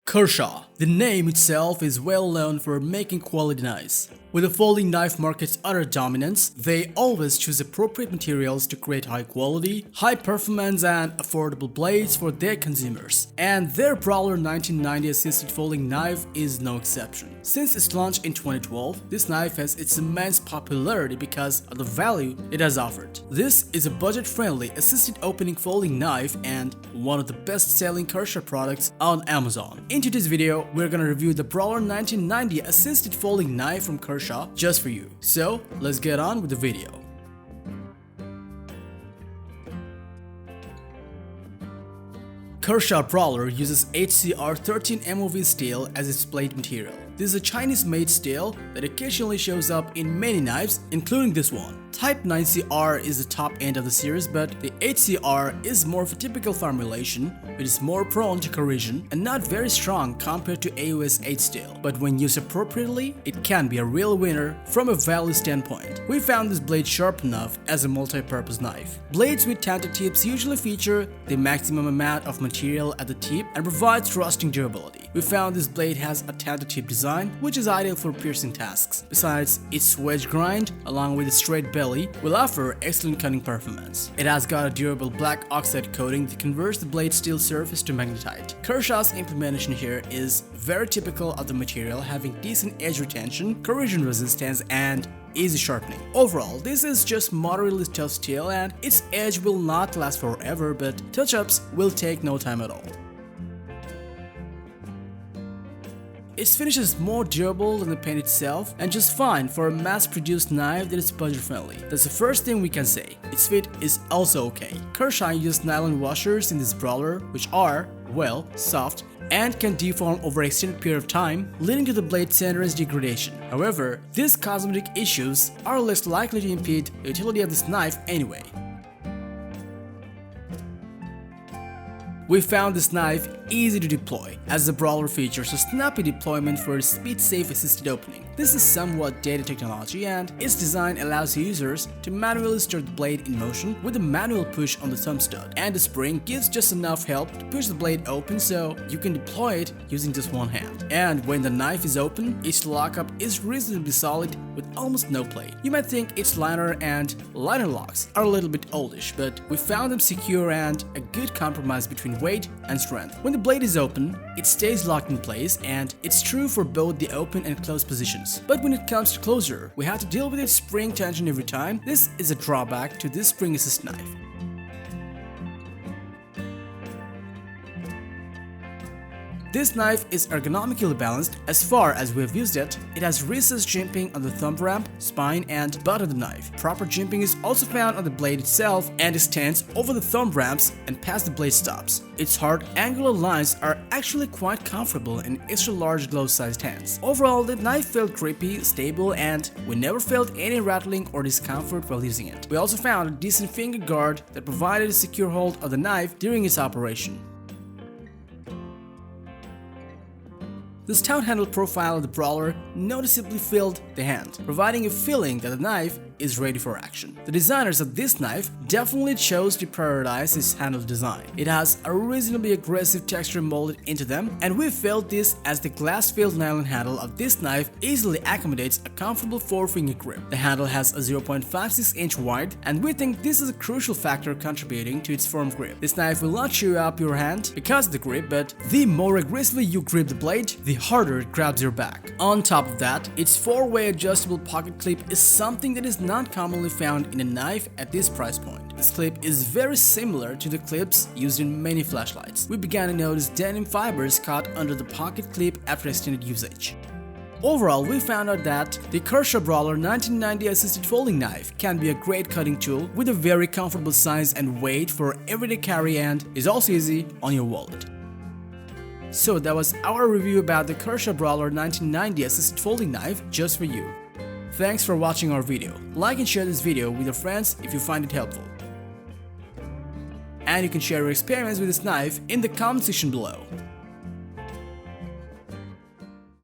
Kershaw. The name itself is well known for making quality knives. With the folding knife market's utter dominance, they always choose appropriate materials to create high quality, high performance and affordable blades for their consumers. And their Brawler 1990 assisted folding knife is no exception. Since its launch in 2012, this knife has its immense popularity because of the value it has offered. This is a budget-friendly assisted opening folding knife and one of the best-selling Kershaw products on Amazon. In today's video, we're gonna review the Brawler 1990 assisted folding knife from Kershaw just for you. So let's get on with the video. Kershaw Brawler uses HCR 13 MOV steel as its blade material. This is a Chinese-made steel that occasionally shows up in many knives, including this one. Type 9CR is the top end of the series, but the HCR is more of a typical formulation, which is more prone to corrosion and not very strong compared to AUS 8 steel. But when used appropriately, it can be a real winner from a value standpoint. We found this blade sharp enough as a multi-purpose knife. Blades with tanto tips usually feature the maximum amount of material at the tip and provides rusting durability. We found this blade has a tanto tip design, which is ideal for piercing tasks. Besides, its wedge grind, along with a straight belly, will offer excellent cutting performance. It has got a durable black oxide coating that converts the blade steel surface to magnetite. Kershaw's implementation here is very typical of the material, having decent edge retention, corrosion resistance, and easy sharpening. Overall, this is just moderately tough steel and its edge will not last forever, but touch-ups will take no time at all. Its finish is more durable than the paint itself and just fine for a mass-produced knife that is budget-friendly. That's the first thing we can say. Its fit is also okay. Kershaw uses nylon washers in this Brawler, which are, well, soft and can deform over an extended period of time, leading to the blade center's degradation. However, these cosmetic issues are less likely to impede the utility of this knife anyway. We found this knife easy to deploy, as the Brawler features a snappy deployment for its speed-safe assisted opening. This is somewhat dated technology, and its design allows users to manually start the blade in motion with a manual push on the thumb stud, and the spring gives just enough help to push the blade open so you can deploy it using just one hand. And when the knife is open, its lockup is reasonably solid with almost no play. You might think its liner and liner locks are a little bit oldish, but we found them secure and a good compromise between weight and strength. When the blade is open, it stays locked in place, and it's true for both the open and closed positions. But when it comes to closure, we have to deal with its spring tension every time. This is a drawback to this spring assist knife. This knife is ergonomically balanced. As far as we have used it, it has recessed jimping on the thumb ramp, spine, and butt of the knife. Proper jimping is also found on the blade itself and extends over the thumb ramps and past the blade stops. Its hard, angular lines are actually quite comfortable in extra large glove-sized hands. Overall, the knife felt grippy, stable, and we never felt any rattling or discomfort while using it. We also found a decent finger guard that provided a secure hold of the knife during its operation. The stout handle profile of the Brawler noticeably filled the hand, providing a feeling that the knife is ready for action. The designers of this knife definitely chose to prioritize its handle design. It has a reasonably aggressive texture molded into them, and we felt this as the glass-filled nylon handle of this knife easily accommodates a comfortable 4-finger grip. The handle has a 0.56-inch wide, and we think this is a crucial factor contributing to its firm grip. This knife will not chew up your hand because of the grip, but the more aggressively you grip the blade, the harder it grabs your back. On top of that, its 4-way adjustable pocket clip is something that is not commonly found in a knife at this price point. This clip is very similar to the clips used in many flashlights. We began to notice denim fibers caught under the pocket clip after extended usage. Overall, we found out that the Kershaw Brawler 1990 assisted folding knife can be a great cutting tool with a very comfortable size and weight for everyday carry, and is also easy on your wallet. So that was our review about the Kershaw Brawler 1990 assisted folding knife just for you. Thanks for watching our video. Like and share this video with your friends if you find it helpful. And you can share your experience with this knife in the comment section below.